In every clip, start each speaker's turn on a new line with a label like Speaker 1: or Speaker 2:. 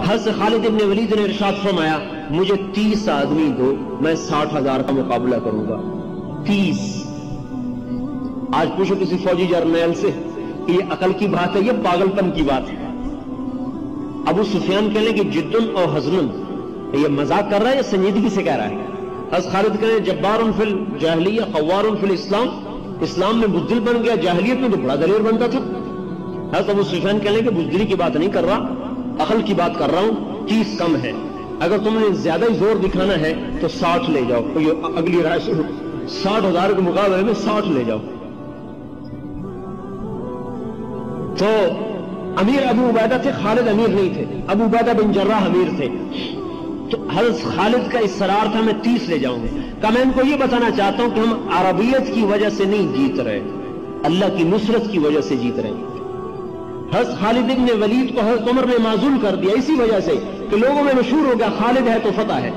Speaker 1: حضرت خالد ابن ولید نے ارشاد فرمایا مجھے 30 آدمی دو، میں 60,000 کا مقابلہ کروں گا۔ 30۔ آج پوچھو کسی فوجی جرنیل سے کہ یہ عقل کی بات ہے یہ پاگل پن کی بات ہے؟ ابو سفیان کہنے کہ جدن اور حزن، یہ مذاق کر رہا ہے یا سنجیدگی سے کہہ رہا ہے؟ حضرت خالد کہنے جبار فی الجاہلیہ خوار فی الاسلام، اسلام میں بزدل بن گیا، جاہلیت میں تو بڑا دلیر بنتا تھا۔ حضرت ابو سفیان کہنے کہ بزدلی کی بات نہیں کر رہا، عقل کی بات کر رہا ہوں۔ 30 کم ہے، اگر تم نے زیادہ ہی زور دکھانا ہے تو 60 لے جاؤ۔ تو یہ اگلی رائے سنو، 60,000 کے مقابلے میں 60 لے جاؤ۔ تو امیر ابو عبیدہ تھے، خالد امیر نہیں تھے، ابو عبیدہ بن جراح امیر تھے۔ تو حضرت خالد کا اصرار تھا میں 30 لے جاؤں گا۔ کہ میں ان کو یہ بتانا چاہتا ہوں کہ ہم عربیت کی وجہ سے نہیں جیت رہے، اللہ کی نصرت کی وجہ سے جیت رہے ہیں۔ حضرت خالد ابن ولید کو حضرت عمر نے معزول کر دیا اسی وجہ سے کہ لوگوں میں مشہور ہو گیا خالد ہے تو فتح ہے۔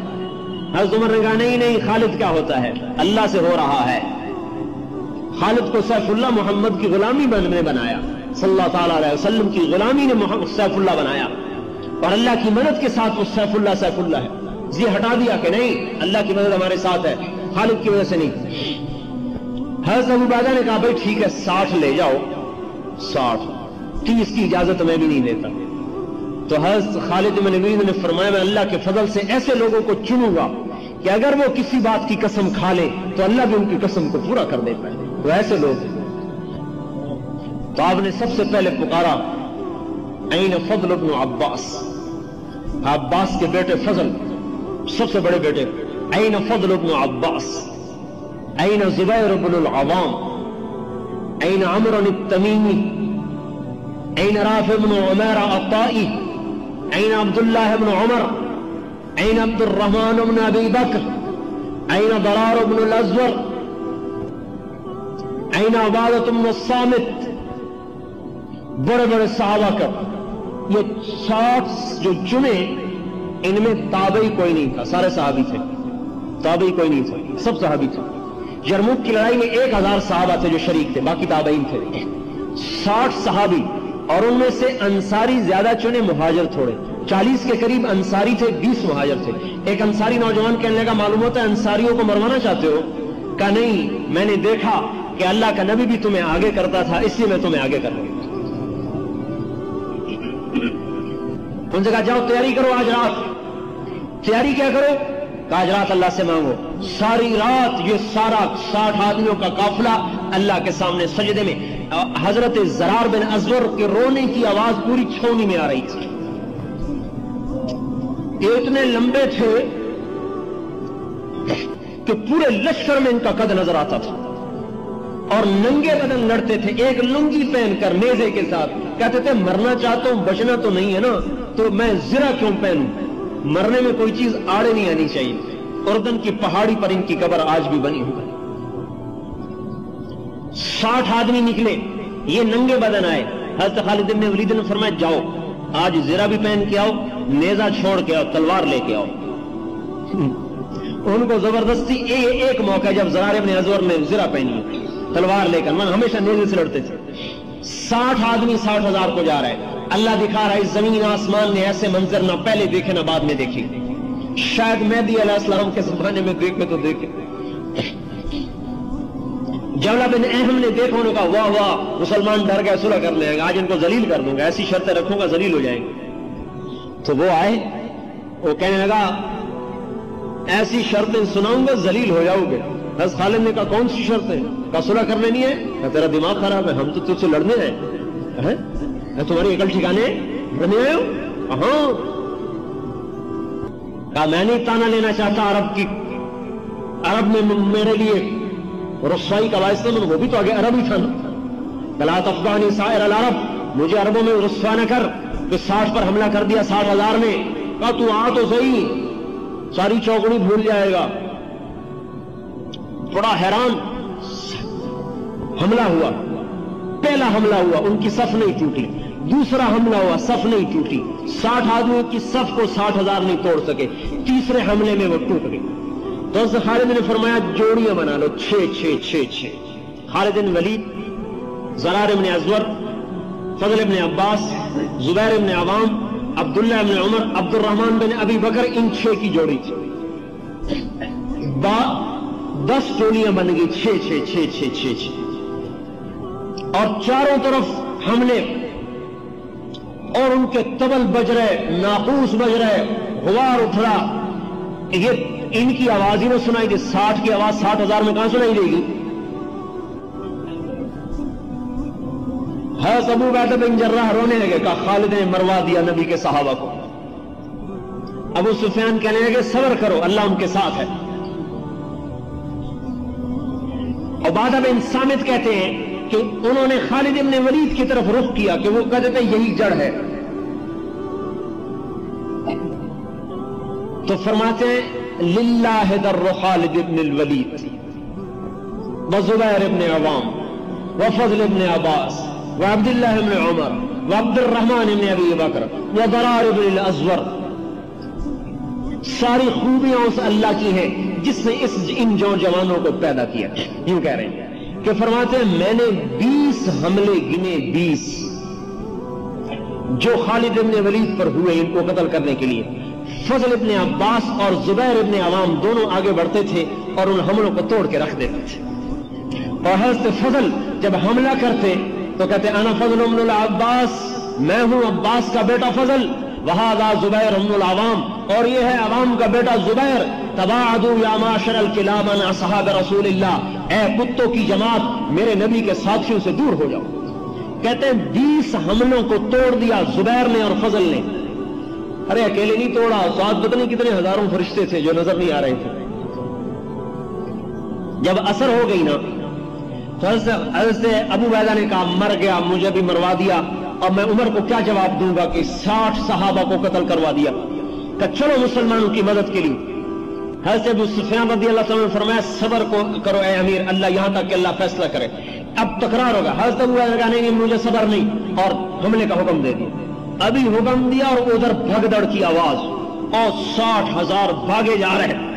Speaker 1: حضرت عمر نے کہا نہیں خالد کیا ہوتا ہے، اللہ سے ہو رہا ہے۔ خالد کو سیف اللہ محمد کی غلامی نے بنایا، صلی اللہ تعالی علیہ وسلم کی غلامی نے سیف اللہ بنایا، اور اللہ کی مدد کے ساتھ وہ سیف اللہ ہے۔ یہ ہٹا دیا کہ نہیں اللہ کی مدد ہمارے ساتھ ہے، خالد کی وجہ سے نہیں۔ حضرت ابو عبیدہ نے کہا بھائی ٹھیک ہے 60 لے جاؤ، 60، 30 کی اجازت میں بھی نہیں دیتا۔ تو حضرت خالد بن ولید نے فرمایا میں اللہ کے فضل سے ایسے لوگوں کو چنوں گا کہ اگر وہ کسی بات کی قسم کھا لے تو اللہ بھی ان کی قسم کو پورا کر دیتا ہے۔ تو ایسے لوگ، تو آپ نے سب سے پہلے پکارا این فضل ابن عباس، عباس کے بیٹے فضل سب سے بڑے بیٹے، این فضل ابن عباس، این زبیر بن العوام، این عمرو التمیمی، این رافع بن عمیر الطائی، این عبداللہ بن عمر، این عبد الرحمن بن ابی بکر، این ضرار بن الازور، این عبادۃ بن الصامت۔ بڑے بڑے صحابہ کا یہ 60 جو چنے، ان میں تابعی کوئی نہیں تھا، سارے صحابی تھے، تابعی کوئی نہیں تھا، سب صحابی تھے۔ یرموک کی لڑائی میں 1000 صحابہ تھے جو شریک تھے، باقی تابعین تھے۔ 60 صحابی، اور ان میں سے انصاری زیادہ چنے، مہاجر تھوڑے، 40 کے قریب انصاری تھے، 20 مہاجر تھے۔ ایک انصاری نوجوان کہنے لگا معلوم ہوتا ہے انصاریوں کو مروانا چاہتے ہو؟ کہا نہیں، میں نے دیکھا کہ اللہ کا نبی بھی تمہیں آگے کرتا تھا، اس لیے میں تمہیں آگے کر رہا ہوں۔ ان سے کہا جاؤ تیاری کرو آج رات۔ تیاری کیا کرو؟ کہا آج رات اللہ سے مانگو۔ ساری رات یہ سارا 60 آدمیوں کا قافلہ اللہ کے سامنے سجدے میں، حضرت زرار بن ازور کے رونے کی آواز پوری چھاؤنی میں آ رہی تھی۔ اتنے لمبے تھے کہ پورے لشکر میں ان کا قد نظر آتا تھا، اور ننگے بدن لڑتے تھے، ایک لنگی پہن کر نیزے کے ساتھ۔ کہتے تھے مرنا چاہتا ہوں، بچنا تو نہیں ہے نا، تو میں زرہ کیوں پہنوں؟ مرنے میں کوئی چیز آڑے نہیں آنی چاہیے۔ اردن کی پہاڑی پر ان کی قبر آج بھی بنی ہوئی۔ 60 آدمی نکلے، یہ ننگے بدن آئے۔ حضرت خالد بن ولید نے فرمایا جاؤ آج زرہ بھی پہن کے آؤ، نیزہ چھوڑ کے آؤ، تلوار لے کے آؤ۔ ان کو زبردستی ایک موقع جب زرار بن ازور نے زرہ پہنی تلوار لے کر، من ہمیشہ نیزے سے لڑتے تھے۔ 60 آدمی 60,000 کو جا رہے ہیں۔ اللہ دکھا رہا ہے اس زمین آسمان نے ایسے منظر نہ پہلے دیکھے نہ بعد میں دیکھی، شاید مہدی علیہ السلام کے زمانے میں دیکھے تو دیکھے۔ جملہ بن اہم نے دیکھا، انہوں نے کہا واہ واہ مسلمان ڈر گئے، صلح کر لیں گے، آج ان کو ذلیل کر دوں گا، ایسی شرطیں رکھوں گا ذلیل ہو جائیں گے۔ تو وہ آئے، وہ کہنے لگا ایسی شرطیں سناؤں گا ذلیل ہو جاؤ گے۔ حضرت خالد نے کہا کون سی شرطیں؟ کہا صلح کرنے نہیں ہے؟ کہا تیرا دماغ خراب ہے، ہم تو تجھ سے لڑنے ہیں، تمہاری عقل ٹھکانے لڑنے آئے ہو؟ ہاں۔ کہا میں نہیں تانا لینا چاہتا عرب میں میرے لیے رسوائی کا باعث تھا، وہ بھی تو آگے عرب ہی تھا نا۔ لا تفضحنی سائر العرب، مجھے عربوں میں رسوا نہ کر کہ 60 پر حملہ کر دیا 60,000 نے۔ کہا تو آ تو صحیح، ساری چوکڑی بھول جائے گا۔ بڑا حیران، حملہ ہوا، پہلا حملہ ہوا، ان کی صف نہیں ٹوٹی، دوسرا حملہ ہوا، صف نہیں ٹوٹی، 60 آدمیوں کی صف کو 60,000 نہیں توڑ سکے، تیسرے حملے میں وہ ٹوٹ گئی۔ تو حضرت خالد نے فرمایا جوڑیاں بنا لو، 6 خالد بن ولید، زرار بن ازور، فضل بن عباس، زبیر بن عوام، عبداللہ بن عمر, عبد الرحمن بن ابی بکر, ان 6 کی جوڑی تھی. 10 ٹولیاں بن گئی, 6 اور چاروں طرف حملے, اور ان کے طبل بج رہے, ناقوس بج رہے, غبار اٹھ رہا. یہ ان کی آواز ہی نہ سنائی دے. 60 کی آواز 60,000 میں کہاں سنائی دے گی؟ حضرت ابو عبیدہ بن جراح رونے لگے, کہا خالد نے مروا دیا نبی کے صحابہ کو. ابو سفیان کہنے لگے صبر کرو, اللہ ان کے ساتھ ہے. عبادہ بن صامت کہتے ہیں کہ انہوں نے خالد بن ولید کی طرف رخ کیا کہ وہ کہتے تھے یہی جڑ ہے. تو فرماتے ہیں للہ در خالد بن الولید وزبیر بن عوام وفضل بن عباس وعبد اللہ بن عمر وعبد الرحمن بن ابی بکر وضرار بن الازور. ساری خوبیاں اس اللہ کی ہیں جس نے ان جوانوں کو پیدا کیا. یوں کہہ رہے ہیں کہ فرماتے ہیں میں نے 20 حملے گنے, 20 جو خالد بن ولید پر ہوئے ان کو قتل کرنے کے لیے. فضل ابن عباس اور زبیر ابن عوام دونوں آگے بڑھتے تھے اور ان حملوں کو توڑ کے رکھ دیتے تھے. اور حضرت فضل جب حملہ کرتے تو کہتے انا فضل ابن العباس, میں ہوں عباس کا بیٹا فضل, وہذا زبیر ابن العوام, اور یہ ہے عوام کا بیٹا زبیر. تباعدوا یا معاشر الکلاب عن اصحاب رسول اللہ, اے کتوں کی جماعت میرے نبی کے ساتھیوں سے دور ہو جاؤ. کہتے ہیں 20 حملوں کو توڑ دیا زبیر نے اور فضل نے. ارے اکیلے نہیں توڑا, ساتھ پتہ نہیں کتنے ہزاروں فرشتے تھے جو نظر نہیں آ رہے تھے. جب اثر ہو گئی نا تو حضرت ابو عبیدہ نے کہا مر گیا, مجھے بھی مروا دیا, اب میں عمر کو کیا جواب دوں گا کہ 60 صحابہ کو قتل کروا دیا. کہ چلو مسلمانوں کی مدد کے لیے. حضرت ابو سفیان رضی اللہ تعالیٰ نے فرمایا صبر کرو اے امیر, اللہ یہاں تک کہ اللہ فیصلہ کرے. اب تکرار ہوگا. حضرت ابو عبیدہ نے نہیں مجھے صبر نہیں, اور حملے کا حکم دے دیا. ابھی حکم دیا اور ادھر بھگدڑ کی آواز, اور 60,000 بھاگے جا رہے.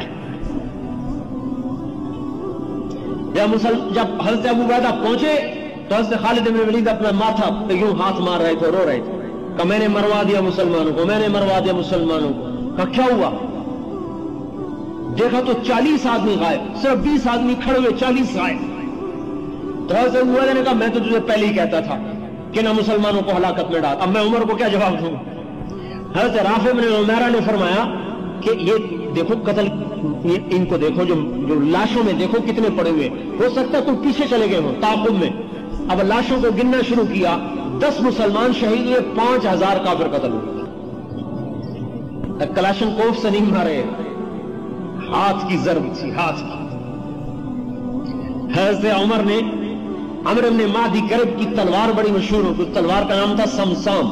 Speaker 1: جب حضرت ابو عبیدہ پہنچے تو حضرت خالد بن ولید اپنا ماتھا پہ یوں ہاتھ مار رہے تھے, رو رہے تھے کہ میں نے مروا دیا مسلمانوں کو, میں نے مروا دیا مسلمانوں کو. کہ کیا ہوا؟ دیکھا تو 40 آدمی غائب, صرف 20 آدمی کھڑے ہوئے, 40 غائب. تو حضرت ابو عبیدہ نے کہا میں تو تجھے پہلے ہی کہتا تھا کہ نہ مسلمانوں کو ہلاکت میں ڈال, اب میں عمر کو کیا جواب دوں. حضرت رافع بن عمیرہ نے فرمایا کہ یہ دیکھو قتل, ان کو دیکھو جو لاشوں میں دیکھو کتنے پڑے ہوئے, ہو سکتا ہے تم پیچھے چلے گئے ہو تعاقب میں. اب لاشوں کو گننا شروع کیا, 10 مسلمان شہید ہوئے, 5,000 کافر قتل ہوئے. کلاشن کوف سے نہیں مارے, ہاتھ کی ضرب تھی, ہاتھ کی. حضرت عمر نے عمرو بن مادی کرب کی تلوار بڑی مشہور ہو, اس تلوار کا نام تھا سمسام.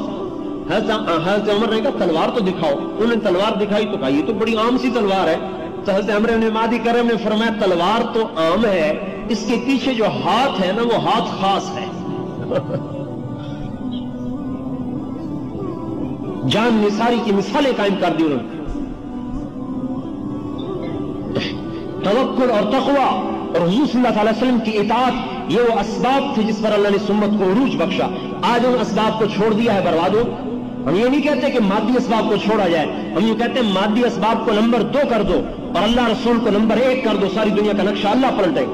Speaker 1: حضرت عمر نے کہا تلوار تو دکھاؤ. انہوں نے تلوار دکھائی تو کہا یہ تو بڑی عام سی تلوار ہے. تو حضرت عمرو بن مادی کرب نے فرمایا تلوار تو عام ہے, اس کے پیچھے جو ہاتھ ہے نا وہ ہاتھ خاص ہے. جان نثاری کی مثالیں قائم کر دی انہوں نے. توکل اور تقوی اور حضور صلی اللہ علیہ وسلم کی اطاعت, یہ وہ اسباب تھے جس پر اللہ نے سمت کو عروج بخشا. آج ان اسباب کو چھوڑ دیا ہے, برباد ہو. ہم یہ نہیں کہتے کہ مادی اسباب کو چھوڑا جائے, ہم یہ کہتے ہیں مادی اسباب کو نمبر 2 کر دو اور اللہ رسول کو نمبر 1 کر دو, ساری دنیا کا نقشہ اللہ پلٹے.